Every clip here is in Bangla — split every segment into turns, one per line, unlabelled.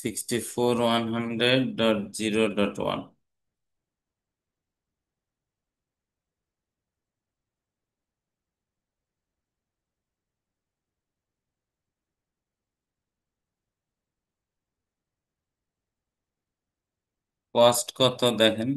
64,100.0.1 কস্ট কত দেখেন।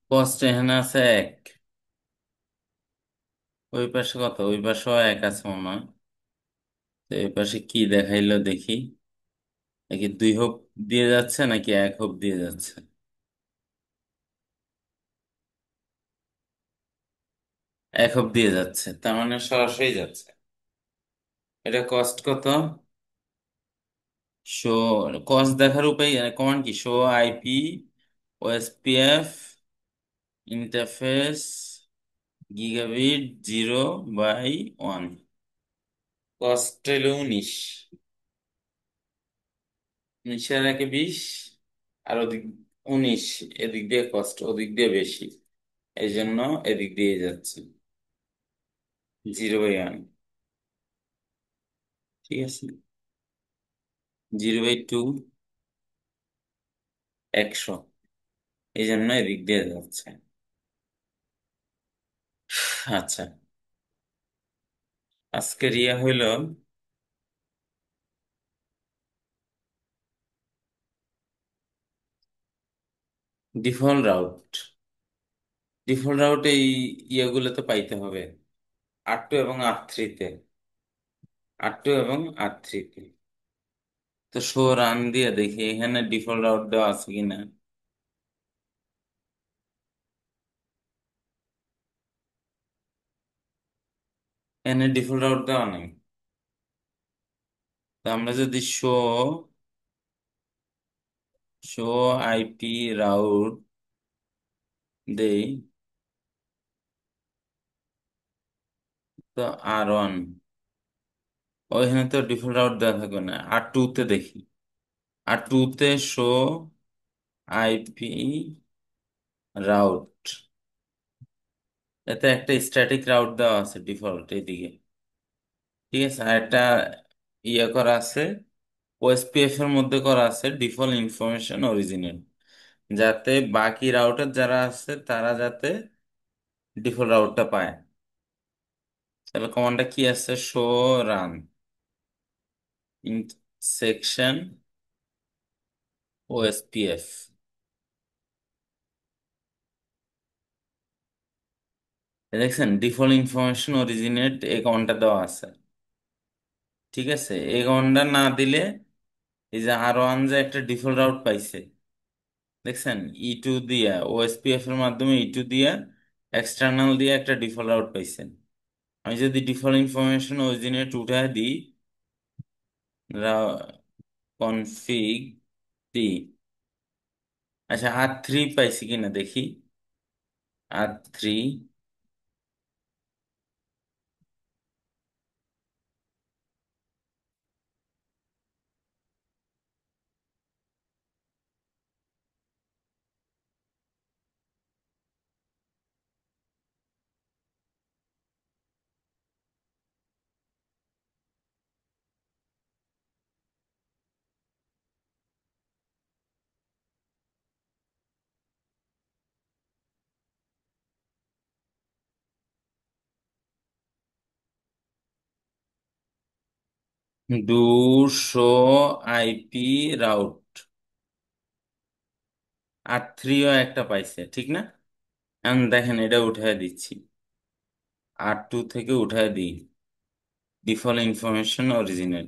কস্ট এখানে আছে এক। ওই পাশে কত? ওই পাশেও এক আছে মনে হয়। তো এই পাশে কি দেখাইলো দেখি। নাকি দুই হোপ দিয়ে যাচ্ছে নাকি এক হোপ দিয়ে যাচ্ছে? এক হোপ দিয়ে যাচ্ছে, তার মানে সরাসরি যাচ্ছে। এটা কস্ট কত? শো কস্ট দেখার উপায় কমান্ড কি? Show IP OSPF interface gigabit 0/1। Cost হলো 19। 19 একে 20, আর ওদিক 19। এদিক দিয়ে কস্ট ওদিক দিয়ে বেশি, এই জন্য এদিক দিয়ে যাচ্ছে 0/1। ঠিক আছে, 0/2 100, এই জন্য এদিক দিয়ে যাচ্ছে। আচ্ছা, আজকের ইয়ে হইল ডিফল্ট রাউট। ডিফল্ট রাউট এই ইয়েগুলোতে পাইতে হবে, R2 এবং R3-তে। R2 এবং R3-তে। তো শো রান দিয়ে দেখি এখানে ডিফল্ট রাউট দেওয়া আছে কিনা। এখানে ডিফল্ট রাউট দেওয়া নেই। তো আমরা যদি শো আইপি রাউট দেই, তো R1 ওইখানে তো ডিফল্ট রাউট দেওয়া থাকবে না। R2-তে দেখি। R2-তে শো আইপি রাউট, এতে একটা স্ট্যাটিক রাউট দেওয়া আছে ডিফল্ট এদিকে। ঠিক আছে, আর একটা ইয়ে করা আছে ওএসপিএফ এর মধ্যে করা আছে ডিফল্ট ইনফরমেশন অরিজিনেট, যাতে বাকি রাউটার যারা আছে তারা যাতে ডিফল্ট রাউটটা পায়। তাহলে কমান্ডটা কি আছে? Show run in section OSPF. দেখছেন ডিফল্ট ইনফরমেশন অরিজিনেট এই কমান্ডটা দেওয়া আছে। ঠিক আছে, এই কমান্ডটা না দিলে এই যে R1 যে একটা ডিফল্ট রাউট পাইছে, দেখছেন E2 দিয়া ওএসপিএফ এর মাধ্যমে E2 দিয়া এক্সটার্নাল দিয়ে একটা ডিফল্ট রাউট পাইছেন। আমি যদি ডিফল্ট ইনফরমেশন অরিজিনেট উঠায় দিই, কনফিগ টি, আচ্ছা R3 পাইছি কিনা দেখি। R3, do show IP route, আর থ্রিও একটা পাইছে ঠিক না? এখন দেখেন এটা উঠায় দিচ্ছি, আর টু থেকে উঠায় দিই, ডিফল্ট ইনফরমেশন অরিজিনাল,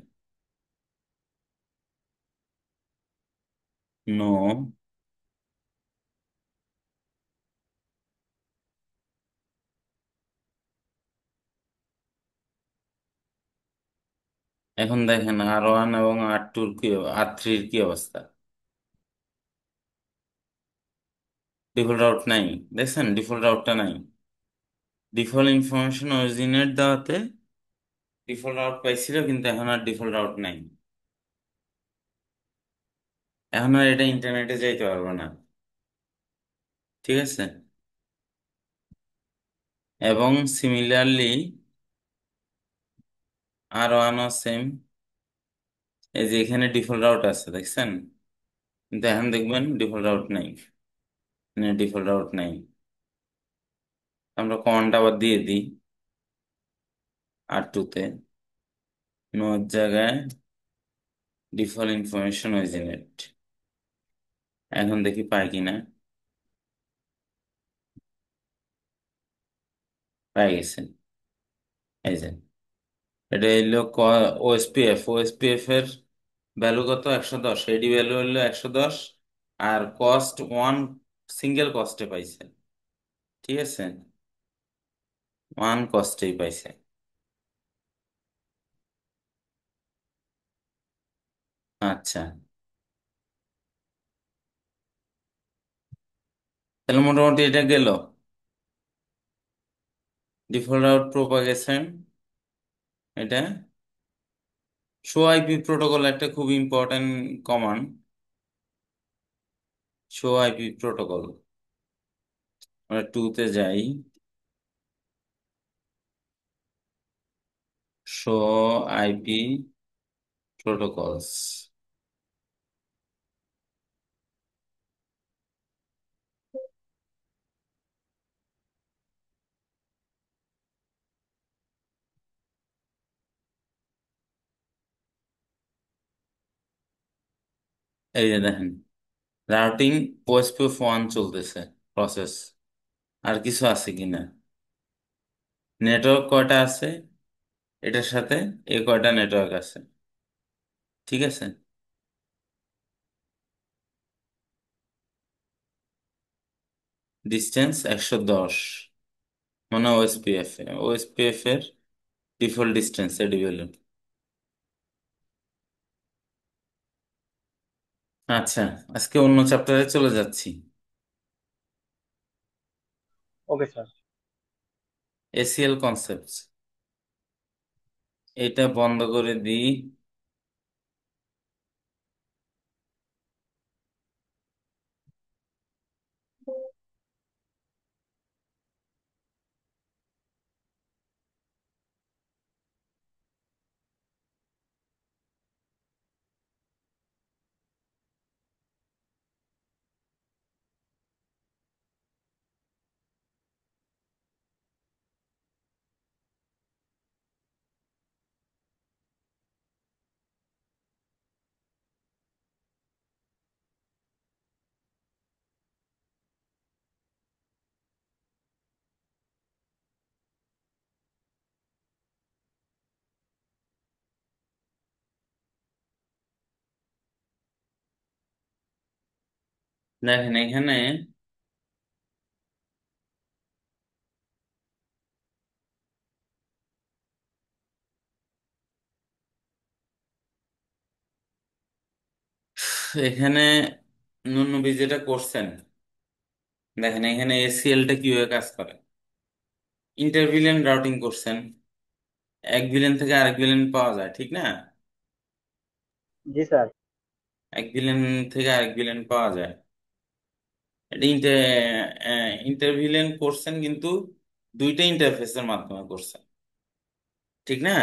নো। এখন দেখেন R1 এবং R2 কি, R3 কি অবস্থা? ডিফল্ট রাউট নাই, দেখছেন ডিফল্ট রাউটটা নাই। ডিফল্ট ইনফরমেশন অরিজিনেট দেওয়াতে ডিফল্ট রাউট পাইছিল, কিন্তু এখন আর ডিফল্ট রাউট নাই। এখন আর এটা ইন্টারনেটে যাইতে পারবো না, ঠিক আছে? এবং সিমিলারলি R1ও সেম, এই যে এখানে ডিফল্ট রাউট আছে দেখছেন, কিন্তু এখন দেখবেন ডিফল্ট রাউট নাই, ডিফল্ট রাউট নাই। আমরা কমান্ড আবার দিয়ে দিই R2 তে, নোর জায়গায় ডিফল্ট ইনফরমেশন অরিজিনেট, এখন দেখি পাই কিনা। পাই গেছে, এই যে এটা হইলো ওএসপিএফ, ওএসপিএফ এর ভ্যালু কত? 110, এডি ভ্যালু হলো 110, আর কস্ট ওয়ান, সিঙ্গেল কস্টে পাইছে, ঠিক আছে? ওয়ান কস্টেই পাইছে। আচ্ছা, তাহলে মোটামুটি এটা গেল ডিফল্ট আউট প্রোপাগেশন। এটা শো আইপি প্রোটোকল একটা খুব important command, show IP protocol. আমরা টু তে যাই, শো আইপি প্রোটোকলস, এই যে দেখেন রাউটিং ওএসপিএফ ওয়ান চলতেছে প্রসেস, আর কিছু আছে কিনা? নেটওয়ার্ক কয়টা আছে এটার সাথে? এই কয়টা নেটওয়ার্ক আছে, ঠিক আছে? ডিস্টেন্স 110, মানে ওএসপিএফ, ওএসপিএফ এর ডিফল্ট ডিস্টেন্স এডি ভ্যালু। আচ্ছা, আজকে অন্য চ্যাপ্টারে চলে যাচ্ছি,
ওকে স্যার।
ACL concepts. এটা বন্ধ করে দিই। দেখেন এখানে এখানে নুনবি যেটা করছেন, দেখেন এখানে এসিএলটা কিভাবে কাজ করে। ইন্টারভিলেন রাউটিং করছেন, এক ভিলেন থেকে আরেক ভিলেন পাওয়া যায় ঠিক না?
জি স্যার।
এক ভিলেন থেকে আরেক ভিলেন পাওয়া যায়। এটা ইন্টারভিলেন করছেন, কিন্তু দুইটা ইন্টারফেসের মাধ্যমে করছেন, ঠিক না?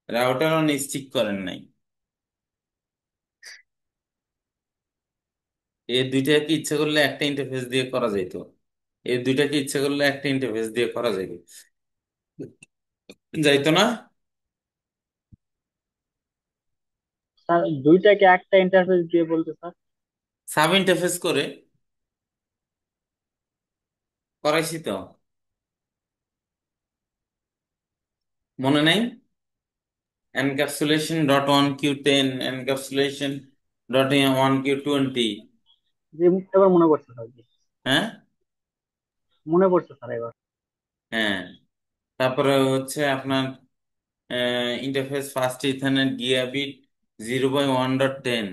রাউটারও নিশ্চিত করেন নাই। এই দুইটাকে ইচ্ছা করলে একটা ইন্টারফেস দিয়ে করা যাইতো, এই দুইটাকে ইচ্ছা করলে একটা ইন্টারফেস দিয়ে করা যাইতো, যাইতো না?
স্যার দুইটাকে একটা ইন্টারফেস দিয়ে বলতে স্যার।
সাব ইন্টারফেস করে করাইছি তো, মনে নেই? Encapsulation dot one Q 10, encapsulation dot one Q 20।
যে এবার মনে পড়ছে স্যার, জি।
হ্যাঁ,
মনে পড়ছে স্যার এবার।
হ্যাঁ। তারপরে হচ্ছে আপনার ইন্টারফেস ফার্স্ট ইথারনেট গিগাবিট 0/1.10,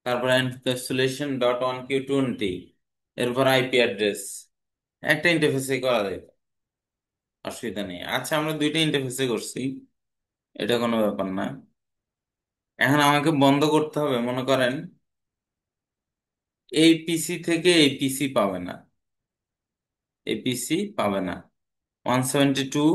তারপর এনক্যাপসুলেশন ডট ওয়ান কিউ 20, এরপর আইপি অ্যাড্রেস। একটা ইন্টারফেসে করা যায়, অসুবিধা নেই। আচ্ছা, আমরা দুইটা ইন্টারফেসে করছি, এটা কোনো ব্যাপার না। এখন আমাকে বন্ধ করতে হবে, মনে করেন এই পিসি থেকে এই পিসি পাবে না, এই পিসি পাবে না 172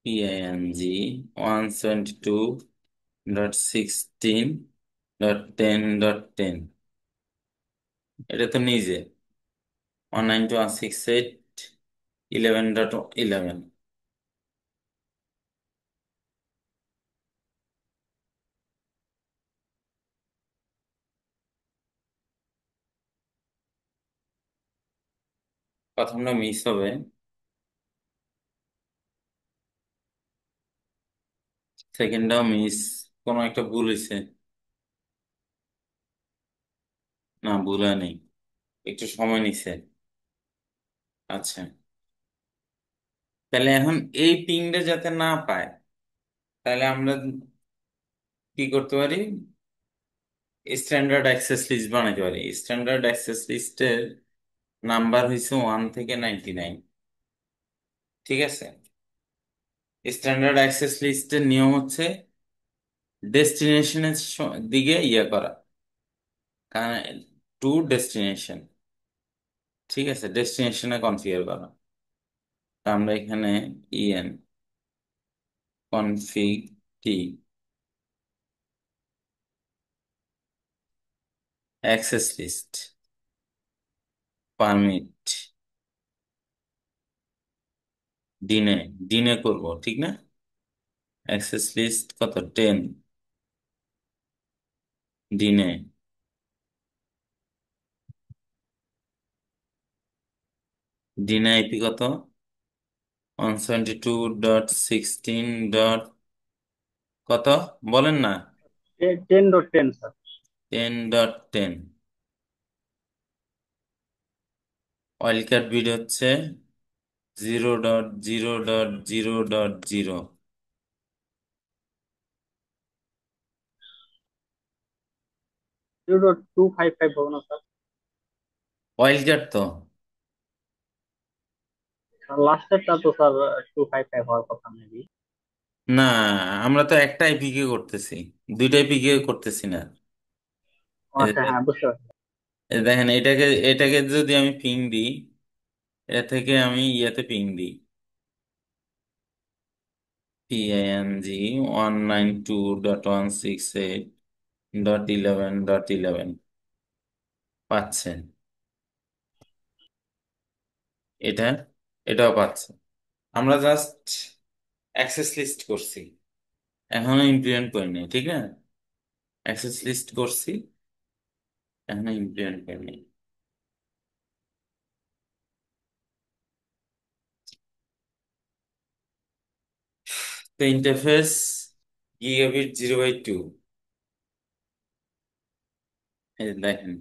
PING 172.16.10.10, এটা তো নিজে 192.168.11.11। প্রথমটা মিস হবে, সেকেন্ডটাও মিস, কোনো একটা ভুল হয়েছে। না, ভুল হয় নেই, একটু সময় নিছে। আচ্ছা, তাহলে এখন এই পিংটা যাতে না পায়, তাহলে আমরা কি করতে পারি? স্ট্যান্ডার্ড অ্যাক্সেস লিস্ট বানাইতে পারি। স্ট্যান্ডার্ড অ্যাক্সেস লিস্টের নাম্বার হয়েছে 1 থেকে 99। ঠিক আছে? স্ট্যান্ডার্ড অ্যাক্সেস লিস্টের নিয়ম হচ্ছে ডেস্টিনেশনের দিকে ইয়ে করা, টু ডেস্টিনেশন। ঠিক আছে, ডেস্টিনেশনে কনফিগার করা। তা আমরা এখানে ইএন কনফিগ টি অ্যাক্সেস লিস্ট পারমিট দিনে, দিনে করব, ঠিক না? অ্যাক্সেস লিস্ট কত, 10 দিনে। দিনে আইপি কত? 172.16 ডট কত, বলেন না?
10.10 স্যার।
10.10। ওয়াইল্ড কার্ড বিট হচ্ছে 0.0.0.0।
0.255 হবে না স্যার?
ওয়াইল্ড কার্ড তো
লাস্টেরটা তো স্যার 255 হওয়ার কথা মেবি।
না, আমরা তো একটা আইপিকে করতেছি, দুইটা আইপিকে করতেছি না। এই
আচ্ছা,
যে
হ্যাঁ বুঝতে পারছি।
দেখেন, এটাকে এটাকে যদি আমি পিং দিই, এটা থেকে আমি ইয়াতে পিং দিই, PING 192.168.11.11 পাচ্ছেন? এটা, এটাও পাচ্ছে। আমরা জাস্ট অ্যাক্সেস লিস্ট করছি, এখনো ইমপ্লিমেন্ট করিনি, ঠিক আছে? অ্যাক্সেস লিস্ট করছি, এখনো ইমপ্লিমেন্ট করিনি। তো ইন্টারফেস গিগাবিট 0/2, এই যে দেখেন।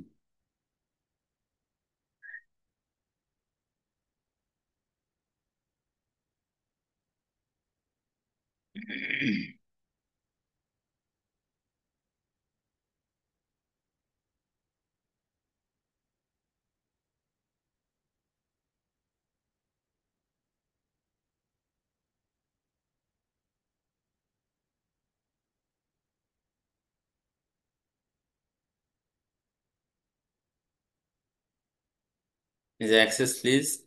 এই যে অ্যাক্সেস লিস্ট,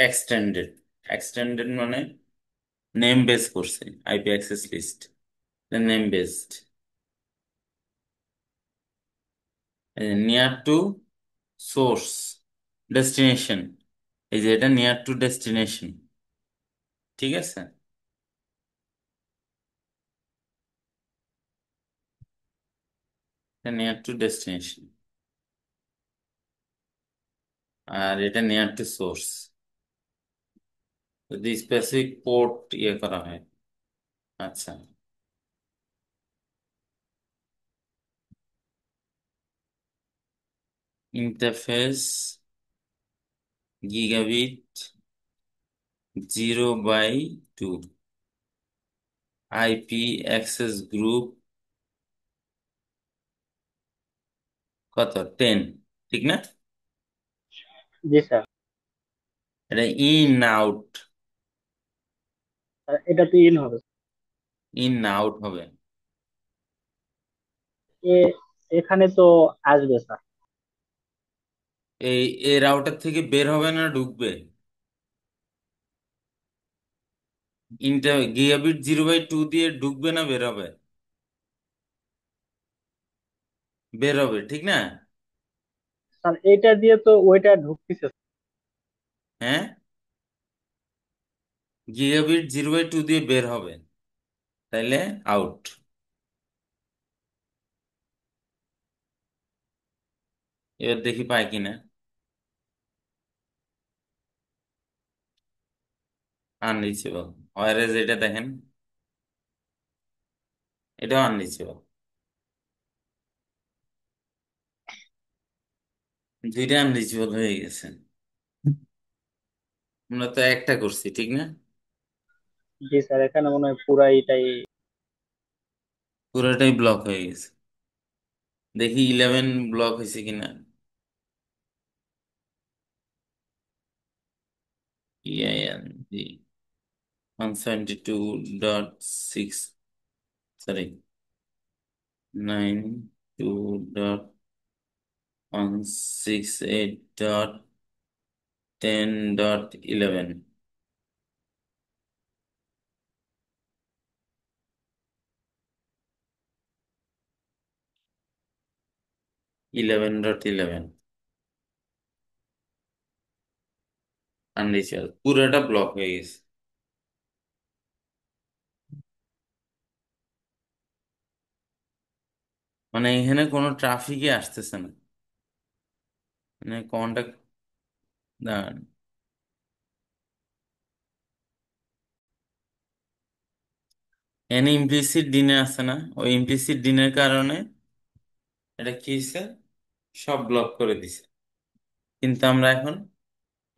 এক্সটেন্ডেড, এক্সটেন্ডেড মানে নেম বেস করছে, IP access list name based. Near to source destination, এই যে এটা নিয়ার টু ডেস্টিনেশন, ঠিক আছে। এটা নিয়ার টু ডেস্টিনেশন, আর এটা নিয়ার টু সোর্স যদি স্পেসিফিক পোর্ট ইয়ে করা হয়। আচ্ছা, interface gigabit 0/2, IP access group কত, 10, ঠিক না?
জি স্যার।
এটা ইন আউট,
এটাতে ইন হবে।
ইন আউট হবে।
এ এখানে তো আসবে স্যার।
এই এই রাউটার থেকে বের হবে না ঢুকবে? গিগাবিট 0/2 দিয়ে ঢুকবে না বের হবে? বের হবে, ঠিক না?
স্যার এইটা দিয়ে তো ওইটা ঢুকতেছে।
হ্যাঁ, গিগাবিট 0/2 দিয়ে বের হবে, তাইলে আউট। এবার দেখি পাই কিনা। আনরিচেবল, ওয়ারেজ এটা দেখেন, এটাও আনরিচেবল। দুইটা আনরিচেবল হয়ে গেছে। আমরা তো একটা করছি, ঠিক না?
জি স্যার, এখানে মনে হয় পুরাইটাই।
পুরোটাই ব্লক হয়ে গেছে। দেখি 11 ব্লক হয়েছে কিনা। EIN 172.6, সরি, 92.168.10.11, 11.11 আনরিচেবল, পুরোটা ব্লক হয়ে গেছে। মানে এখানে কোনো ট্রাফিকই আসতেছে না, মানে কন্টাক্ট, দাঁড়ান, এখানে ইমপ্লিসিট ডিনে আছে না, ওই ইমপ্লিসিট ডিনের কারণে এটা কি হয়েছে, সব ব্লক করে দিছে। কিন্তু আমরা এখন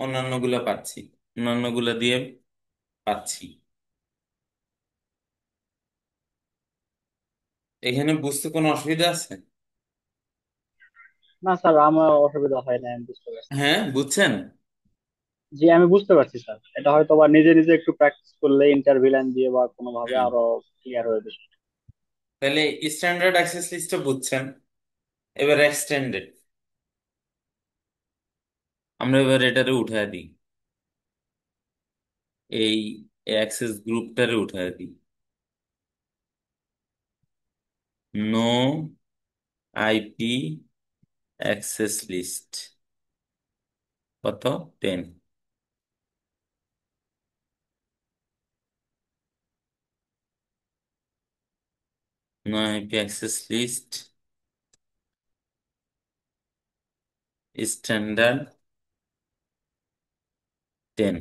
অন্যান্য গুলা পাচ্ছি, অন্যান্য গুলা দিয়ে পাচ্ছি। এখানে বুঝতে কোনো অসুবিধা আছে?
না স্যার, আমার অসুবিধা হয় না, আমি বুঝতে পারছি।
হ্যাঁ, বুঝছেন?
জি, আমি বুঝতে পারছি স্যার। এটা হয়তো বা নিজে নিজে একটু প্র্যাকটিস করলে ইন্টারভিউ দিয়ে বা কোনো ভাবে
হুম।
আরো ক্লিয়ার হয়ে যাবে।
তাহলে স্ট্যান্ডার্ড অ্যাক্সেস লিস্টটা বুঝছেন, এবার এক্সটেন্ডেড, আমরা এবার এটারে উঠায় দিই, এই অ্যাক্সেস গ্রুপটারে উঠায় দিই। নো আইপি অ্যাক্সেস লিস্ট কত, 10। No IP access list standard 10।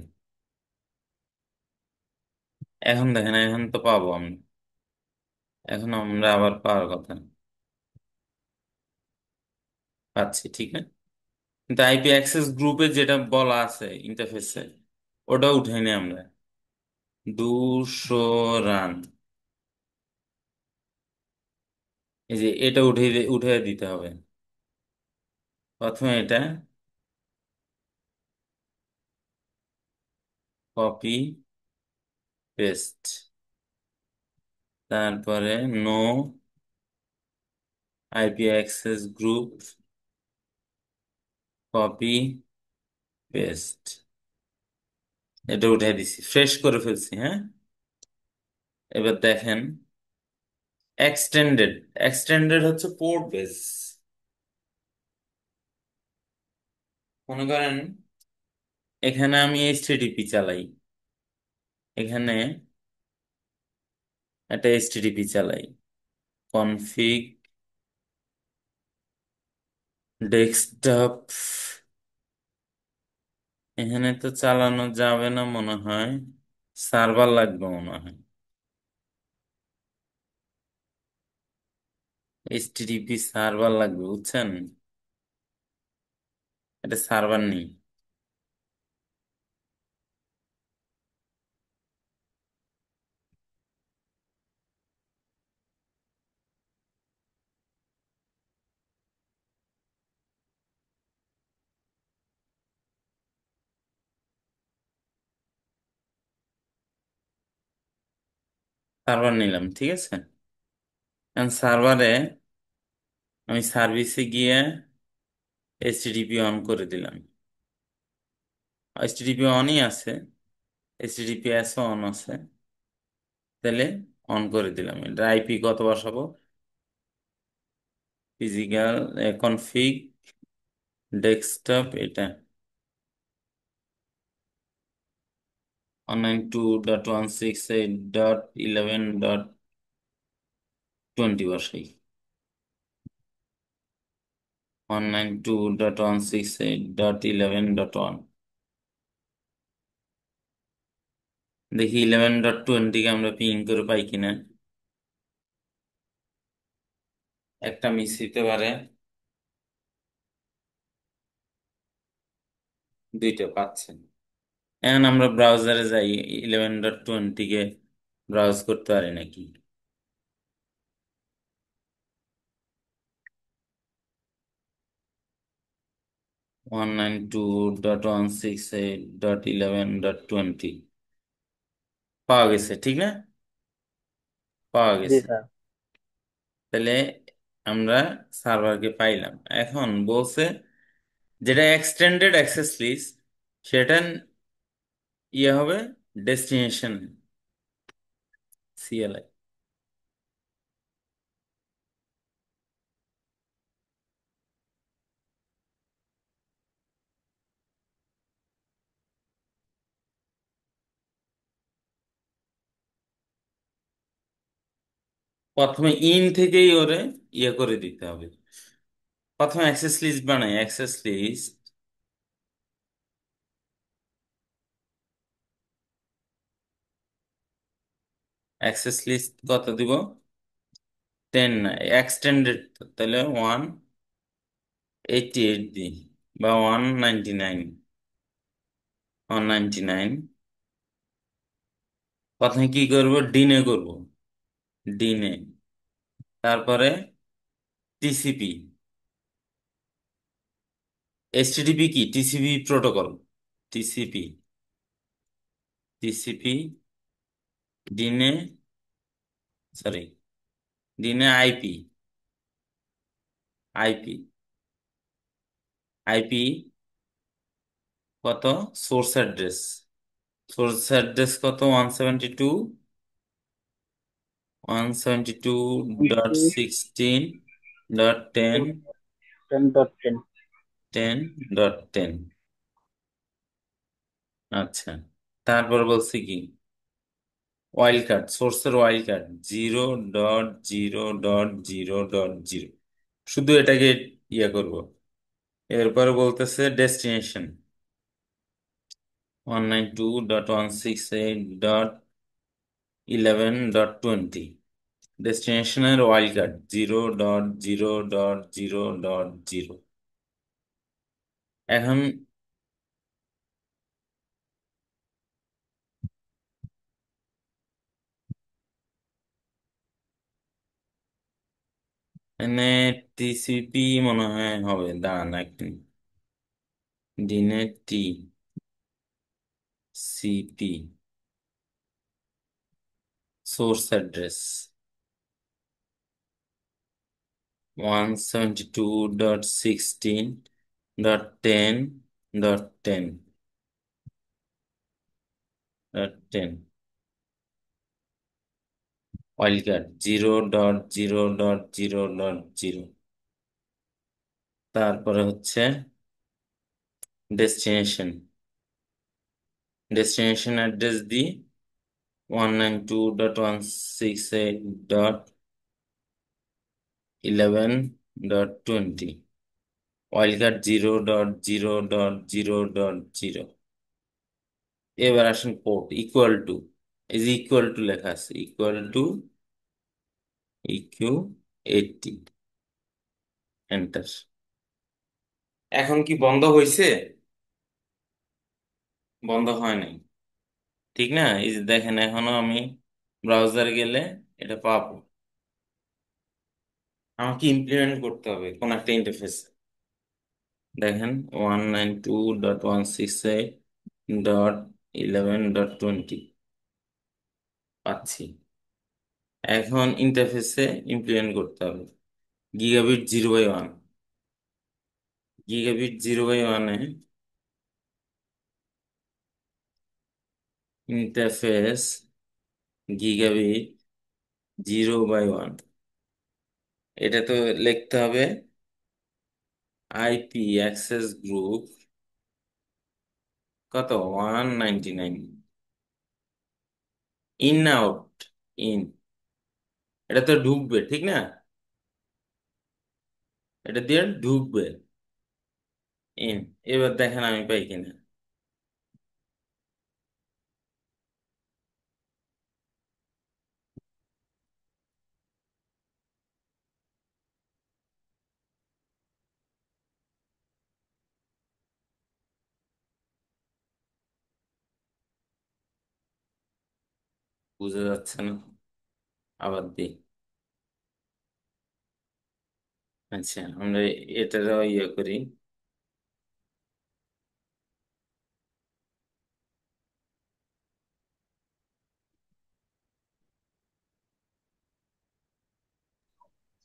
এখন দেখেন, এখন তো পাবো আমরা, এখন আমরা আবার পাওয়ার কথা, পাচ্ছি, ঠিক না? কিন্তু আইপি অ্যাক্সেস গ্রুপে যেটা বলা আছে ইন্টারফেসে, ওটা উঠাইনি আমরা। 200 রান, এই যে এটা উঠে দিতে হবে। প্রথমে এটা কপি পেস্ট, তারপরে no IP access group copy paste, এটা উঠে দিছি, ফ্রেশ করে ফেলছি, হ্যাঁ। এবার দেখেন এক্সটেন্ডেড, এক্সটেন্ডেড হচ্ছে পোর্ট বেস, মনে করেন এখানে আমি এইচটিটিপি চালাই, এখানে একটা এইচটিটিপি চালাই, কনফিগ ডেস্কটপ, এখানে তো চালানো যাবে না মনে হয়, সার্ভার লাগবে মনে হয়, এইচটিটিপি সার্ভার লাগবে বুঝছেন, এটা সার্ভার নেই। সার্ভার নিলাম, ঠিক আছে। এখন সার্ভারে আমি সার্ভিসে গিয়ে এইচটিটিপি অন করে দিলাম, এইচটিটিপি অনই আছে, এইচটিটিপি এস অন আছে, তাহলে অন করে দিলাম। এটা আইপি কত বসাবো, ফিজিক্যাল কনফিগ ডেস্কটপ, এটা 192.168.11.20 বসাই, 192.168.11.1, দেখি 11.20 কে আমরা পিং করে পাই কিনা, একটা মিস হইতে পারে, দুইটা পাচ্ছেন। এখন আমরা ব্রাউজারে যাই, 11.20 কে ব্রাউজ করতে পারি নাকি, 192.168.11.20 পাওয়া গেছে, ঠিক না? পাওয়া
জি
গেছে।
স্যার।
তাহলে আমরা সার্ভারকে পাইলাম। এখন বলছে যেটা এক্সটেন্ডেড অ্যাক্সেস লিস্ট, সেটা ইয়ে হবে ডেস্টিনেশন সিএলআই। প্রথমে ইন থেকেই ওরে ইয়ে করে দিতে হবে, প্রথমে অ্যাক্সেস লিস্ট বানাই, অ্যাক্সেস লিস্ট, অ্যাক্সেস লিস্ট কত দিব, 10 না, এক্সটেন্ডেড, তাহলে 188 দিই, বা 199, 199। প্রথমে কি করব, ডিনে করব, ডিনে, তারপরে টিসিপি, এইচটিটিপি কি, TCP protocol, TCP, TCP deny, sorry, deny IP, IP, IP কত, সোর্স অ্যাড্রেস, সোর্স অ্যাড্রেস কত, 172.172.16.10,
10.10।
10.10। আচ্ছা, তারপর বলছি কি, ওয়াইল্ড কার্ড, সোর্সের ওয়াইল্ড কার্ড 0.0.0.0, শুধু এটাকে ইয়ে করব। এরপরে বলতেছে ডেস্টিনেশন 192.168.11.20, ডেস্টিনেশনের ওয়াইল্ড কার্ড 0.0.0.0.0। এখন এনে টিসিপি মনে হয় হবে, দাঁড়ান একদিন, deny TCP source address 172.16.10.10.10, wildcard 0.0.0.0, তারপরে হচ্ছে ডেস্টিনেশন, ডেস্টিনেশন অ্যাড্রেস দিই 192.168.11.20, ওয়াইল্ড কার্ড 0.0.0.0। এবার আসেন পোর্ট ইকুয়াল টু, এই যে ইকুয়াল টু লেখা আছে, ইকুয়াল টু ইকিউ 80, এন্টার। এখন কি বন্ধ হয়েছে? বন্ধ হয় নাই, ঠিক না? এই যে দেখেন এখনো আমি ব্রাউজার গেলে এটা পাবো। আমাকে ইমপ্লিমেন্ট করতে হবে কোন একটা ইন্টারফেস। দেখেন 192.168.11.20 পাচ্ছি। এখন ইন্টারফেসে ইমপ্লিমেন্ট করতে হবে গিগাবিট 0/1। গিগাবিট 0/1 এ ইন্টারফেস গিগাবিট 0/1, এটা তো লিখতে হবে আইপি অ্যাক্সেস গ্রুপ কত 199, ইন আউট, ইন, এটা তো ঢুকবে ঠিক না? এটা দিয়ে ঢুকবে, ইন। এবার দেখেন আমি পাই কিনা। বুঝা যাচ্ছে না, আবার দিই। আচ্ছা আমরা এটারও ইয়ে করি।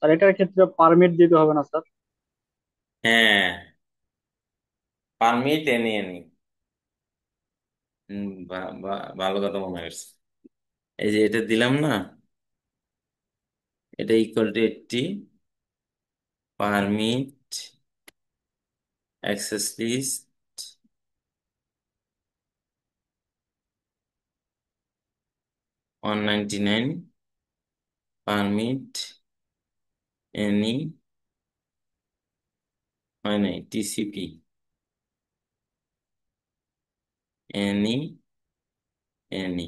স্যার এটার ক্ষেত্রে পারমিট দিতে হবে না স্যার?
হ্যাঁ, পারমিট এনে নি। ভালো কথা মনে করছে। এই যে এটা দিলাম না, এটা equal to 80, permit access list 199, permit any, হয় নাই, টিসিপি এনি, এনি।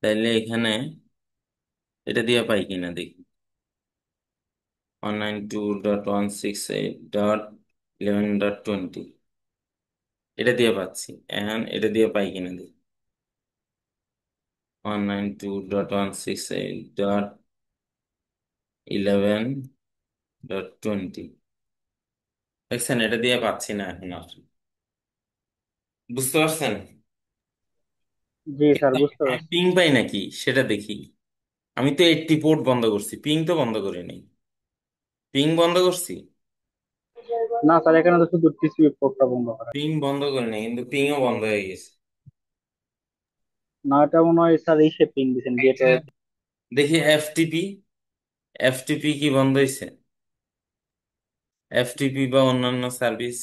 তাইলে এখানে এটা দিয়ে পাই কিনা দেখি, 192.168.11.20, এটা দিয়ে পাচ্ছি। এখন এটা দিয়ে পাই কিনা দেখি, 192.168.11.20, দেখছেন এটা দিয়ে পাচ্ছি না এখন আর। বুঝতে পারছেন?
জি স্যার, বুঝতে
আমি
পারছি।
পিং পাই নাকি সেটা দেখি। আমি তো 80 পোর্ট বন্ধ করছি, পিং তো বন্ধ করিনি। পিং বন্ধ করছি,
না স্যার, এখানে তো শুধু টিসিপি পোর্টটা বন্ধ করা।
পিং বন্ধ করিনি, কিন্তু পিংও বন্ধ হয়ে গেছে।
না, এটা মনে হয় স্যার ইসে পিং দিচ্ছেন,
আচ্ছা,
গেটওয়ে।
দেখি এফটিপি, এফটিপি কি বন্ধ হয়েছে? এফটিপি বা অন্যান্য সার্ভিস,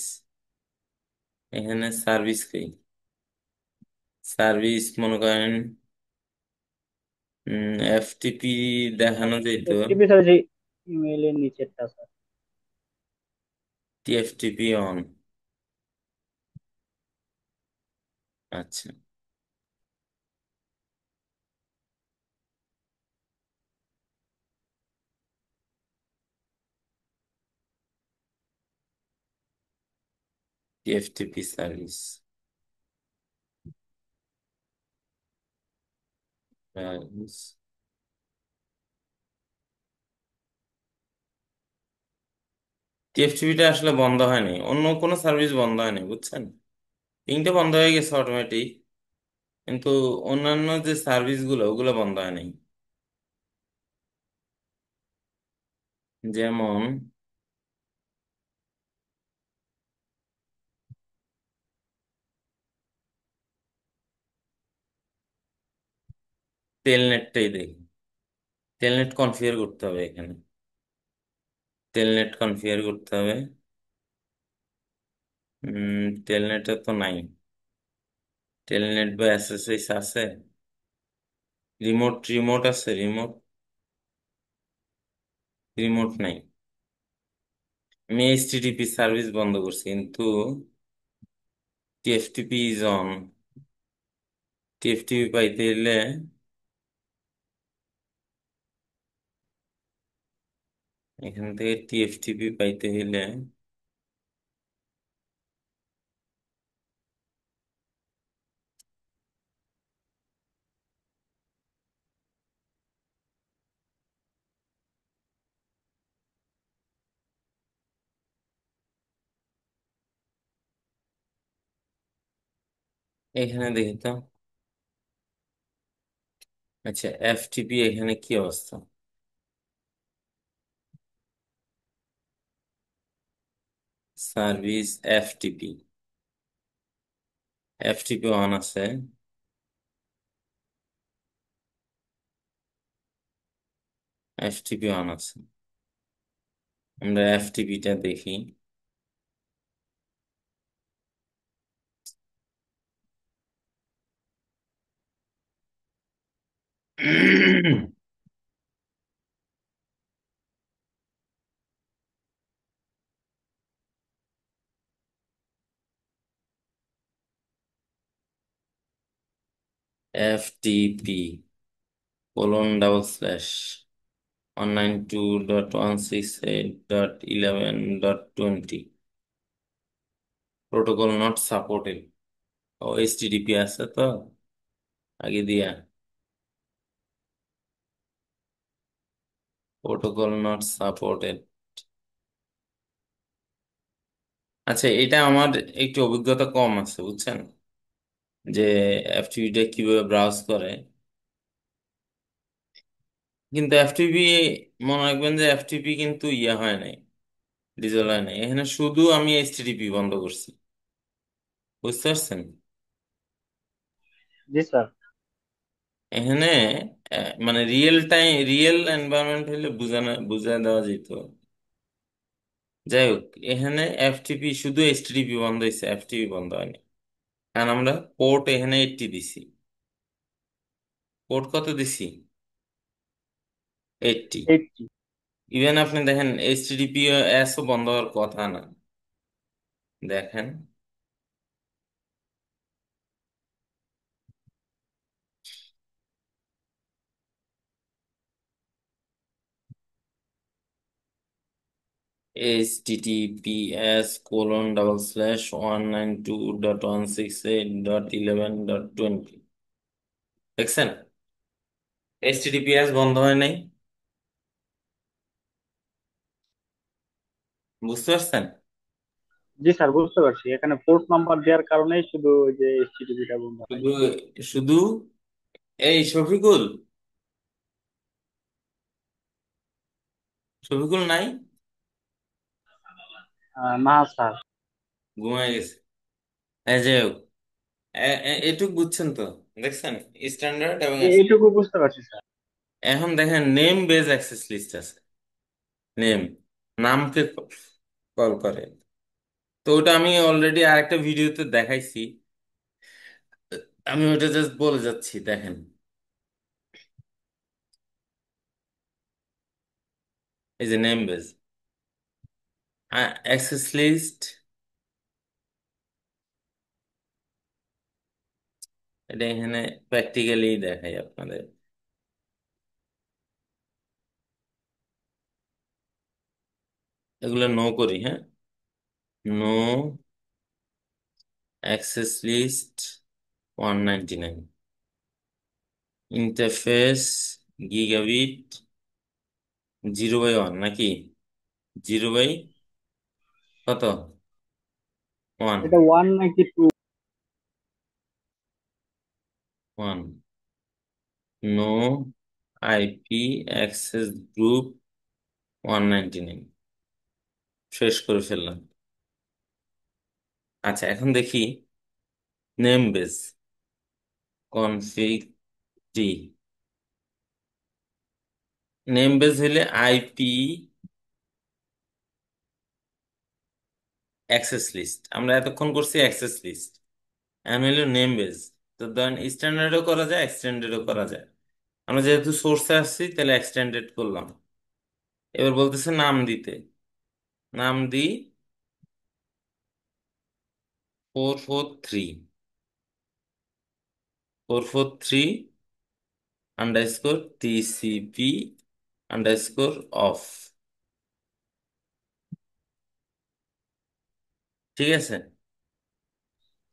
এখানে সার্ভিস কি, সার্ভিস মনে করেন এফটিপি দেখানো যেত,
এফটিপি স্যার যে ইমেইলের নিচেরটা স্যার।
TFTP on. আচ্ছা, টিএফটিপি সার্ভিস, টিএফটিপিটা আসলে বন্ধ হয়নি, অন্য কোনো সার্ভিস বন্ধ হয়নি বুঝছেন। পিংটা বন্ধ হয়ে গেছে অটোমেটিক, কিন্তু অন্যান্য যে সার্ভিসগুলো ওগুলো বন্ধ হয়নি। যেমন টেলনেটটাই দেখি, টেলনেট কনফিগার করতে হবে এখানে। টেলনেট কনফিগার করতে হবে। টেলনেটে তো নাই। টেলনেট বা এসএসএস আছে? রিমোট আছে, রিমোট। রিমোট নাই। আমি এইচটিটিপি সার্ভিস বন্ধ করছি, কিন্তু টিএফটিপি ইজ অন। টিএফটিপি পাইতে হলে এখান থেকে টিএফটিপি পাইতে হলে এখানে দেখি তো। আচ্ছা, এফটিপি এখানে কি অবস্থা? Service FTP. এফটিপি অন আছে। এফটিপি অন আছে। আমরা এফটিপিটা দেখি। FTP :/, 192.168.11.20, protocol not supported. ও এইচটিটিপি আছে তো আগে দিয়া, প্রোটোকল নট সাপোর্টেড। আচ্ছা, এটা আমার একটু অভিজ্ঞতা কম আছে, বুঝছেন, যে এফটিপিটা কিভাবে ব্রাউজ করে। কিন্তু এফটিপি, মনে রাখবেন যে এফটিপি কিন্তু ইয়া হয় নাই, ডিজেল হয় নাই। এখানে শুধু আমি এইচটিটিপি বন্ধ করছি, বুঝতে পারছেন?
জি স্যার।
এখানে মানে রিয়েল টাইম, রিয়েল এনভায়রনমেন্ট হলে বুঝায় দেওয়া যেত। যাই হোক, এখানে এফটিপি শুধু এইচটিটিপি বন্ধ হয়েছে, এফটিপি বন্ধ হয়নি। কারণ আমরা পোর্ট এখানে 80 দিছি। পোর্ট কত দিছি? 80।
80।
ইভেন আপনি দেখেন এইচটিটিপি এসও বন্ধ হওয়ার কথা না। দেখেন, https://192.168.11.20, দেখছেন? এইচটিটিপিএস বন্ধ হয় নাই, বুঝতে পারছেন?
জি স্যার, বুঝতে পারছি, এখানে পোর্ট নাম্বার দেওয়ার কারণেই শুধু ওই যে এইচটিটিপিটা বন্ধ হয়।
শুধু শুধু এই শফিকুল, শফিকুল নাই,
না স্যার।
ঘুমায় গেছে। এই যে এটুক বুঝছেন তো, দেখছেন স্ট্যান্ডার্ড এবং
এইটুকু বুঝতে পারছি স্যার।
এখন দেখেন নেম বেজ অ্যাক্সেস লিস্ট আছে। নেম, নামকে কল করে। তো ওটা আমি অলরেডি আরেকটা ভিডিওতে দেখাইছি, আমি ওটা জাস্ট বলে যাচ্ছি, দেখেন। এই যে নেম বেজ অ্যাক্সেস লিস্ট, এটা এখানে প্র্যাকটিক্যালি দেখাই আপনাদের। এগুলো নো করি, হ্যাঁ। No access list 199, interface gigabit 0/1 নাকি 0/, কত, 1,
এটা ওয়ান নাকি two?
1। No IP access group 199, শেষ করে ফেললাম। আচ্ছা, এখন দেখি name base config T. Name base হলে আইপি অ্যাক্সেস লিস্ট, আমরা এতক্ষণ করছি অ্যাক্সেস লিস্ট। এখন হলো নেম বেস। তো ধরেন স্ট্যান্ডার্ডও করা যায়, এক্সটেন্ডেডও করা যায়। আমরা যেহেতু সোর্সে আসছি তাহলে এক্সটেন্ডেড করলাম। এবার বলতেছে নাম দিতে। নাম দিই 443, 443 TCP অফ। ঠিক আছে।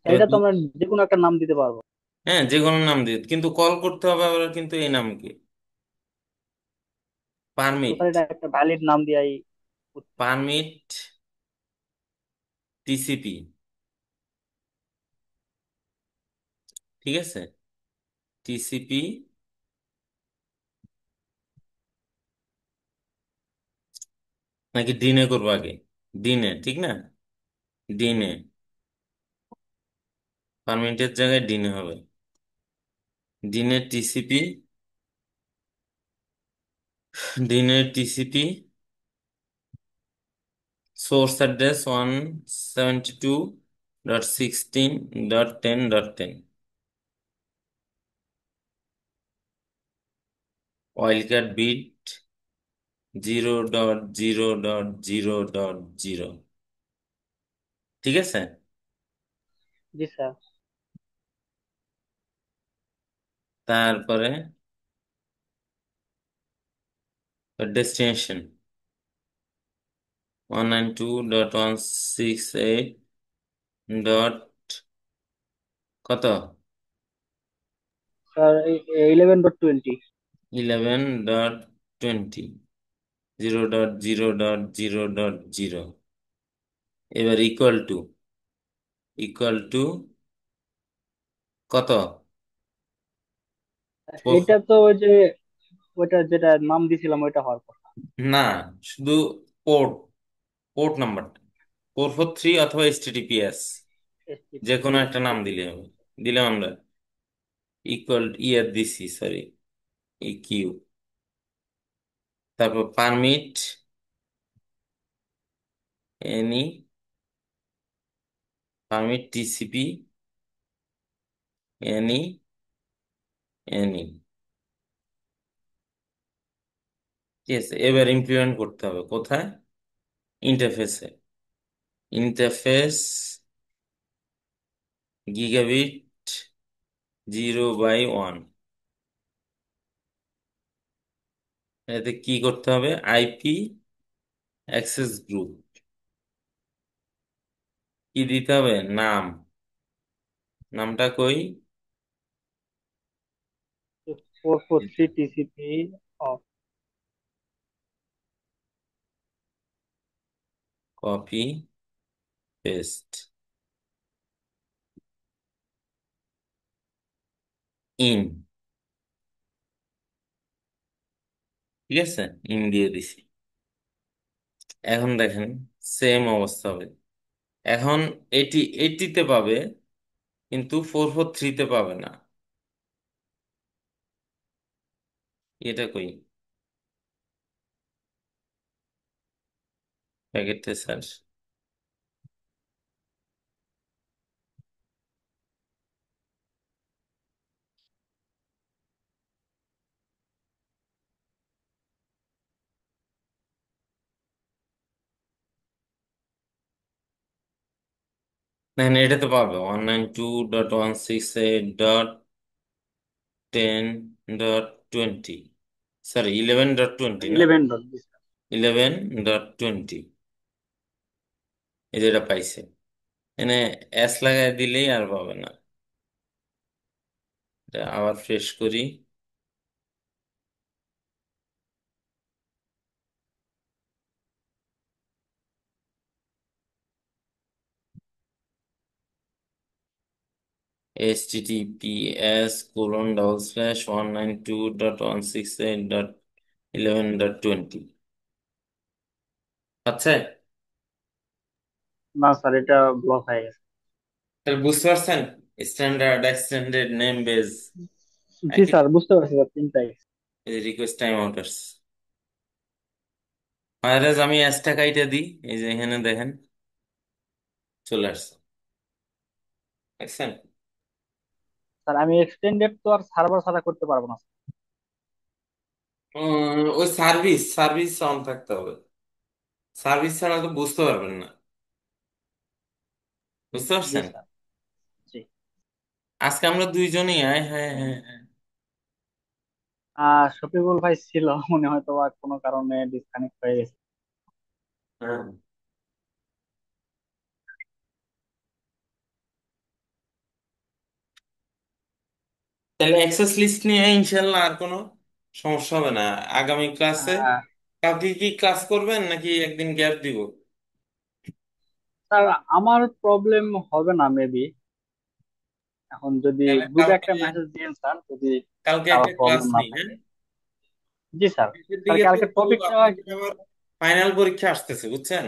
এবার
এটা তো আমরা যে কোনো একটা নাম দিতে পারবো।
হ্যাঁ, যে কোনো নাম দিয়ে, কিন্তু কল করতে হবে আবার কিন্তু এই নামকে।
তো
পারমিট,
স্যার এটা একটা ভ্যালিড নাম দিয়াই উচিত।
Permit TCP. ঠিক আছে, টিসিপি নাকি ডিনে করবো আগে? ডিনে, ঠিক না? ডিনে, পারমিটের জায়গায় ডিনে হবে। ডিনের টিসিপি, ডিনের TCP source address 172.16.10.10, wildcard bit 0.0.0.0। ঠিক আছে।
জি স্যার।
তারপরে ডেস্টিনেশন 192.168 কত,
স্যার 11.20।
11.20, 0.0.0.0। এবার ইকুয়াল টু কত?
এটা তো ওই যে ওইটা যেটা নাম দিছিলাম ওইটা হওয়ার কথা।
না, শুধু পোর্ট, পোর্ট নাম্বারটা 443 অথবা HTTPS, যে কোনো একটা নাম দিলে হবে। দিলাম আমরা ইকুয়াল দিছি, সরি, ইকিউ। তারপর permit any, permit TCP any, any. ঠিক আছে, এবার ইমপ্লিমেন্ট করতে হবে কোথায়? ইন্টারফেসে। Interface gigabit 0/1। এতে কি করতে হবে? আইপি অ্যাক্সেস গ্রুপ কি দিতে হবে? নাম, নামটা কই?
443 TCP off.
Copy paste in. ঠিক আছে, ইন দিয়ে দিছি। এখন দেখেন সেম অবস্থা হবে। এখন এটি এইটিতে পাবে, কিন্তু 443-তে পাবে না। এটা কই? প্যাকেটে স্যার, দেখেন এটা তো পাবে 192.168.10.20, সরি 11.20 না,
11 ডট।
11.20। এই যেটা পাইছে, এনে এস লাগাই দিলেই আর পাবে না। এটা আবার ফ্রেশ করি। https://192.168.11.20। আচ্ছা,
না স্যার এটা ব্লক হয়ে গেছে।
তাহলে বুঝতে পারছেন স্ট্যান্ডার্ড এক্সটেন্ডেড নেম বেস
জি
একই।
স্যার বুঝতে পারছি স্যার তিনটাই।
রিকোয়েস্ট টাইম আউট আসছে। মাইরাজ আমি অ্যাজটা কাইটা দিই, এই যে এখানে দেখেন চলে আসছে, দেখছেন?
স্যার আমি এক্সটেন্ডেড তো আর সার্ভার ছাড়া করতে পারবো না।
ওই সার্ভিস সার্ভিস অন থাকতে হবে, সার্ভিস ছাড়া তো বুঝতে পারবেন না, বুঝতে
জি
পারছেন?
স্যার। জি।
আজকে আমরা দুইজনই, হ্যাঁ হ্যাঁ হ্যাঁ হ্যাঁ।
শফিকুল ভাই ছিল, মনে হয়তো বা কোনো কারণে ডিসকানেক্ট হয়ে গেছে।
হ্যাঁ। তাহলে অ্যাক্সেস লিস্ট নিয়ে ইনশাল্লাহ আর কোনো সমস্যা হবে না আগামী ক্লাসে।
আহ,
কালকে কি ক্লাস করবেন নাকি একদিন গ্যাপ দিব?
স্যার আমার প্রবলেম হবে না মেবি। এখন যদি
তাহলে
গ্রুপে
কালকে,
একটা মেসেজ দিন স্যার, যদি
কালকে
কারো
একটা ক্লাস
প্রবলেম না
নেই, হ্যাঁ?
থাকে। জি স্যার।
শেষের
স্যার
দিকে তো
কালকে
তো
টপিকটা,
আপনাদের আবার ফাইনাল পরীক্ষা আসতেছে, বুঝছেন?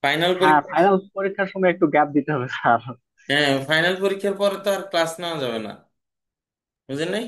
ফাইনাল
হ্যাঁ
পরীক্ষা,
ফাইনাল পরীক্ষার সময় একটু গ্যাপ দিতে হবে স্যার।
হ্যাঁ ফাইনাল পরীক্ষার পরে তো আর ক্লাস নেওয়া যাবে না, বুঝেন নাই?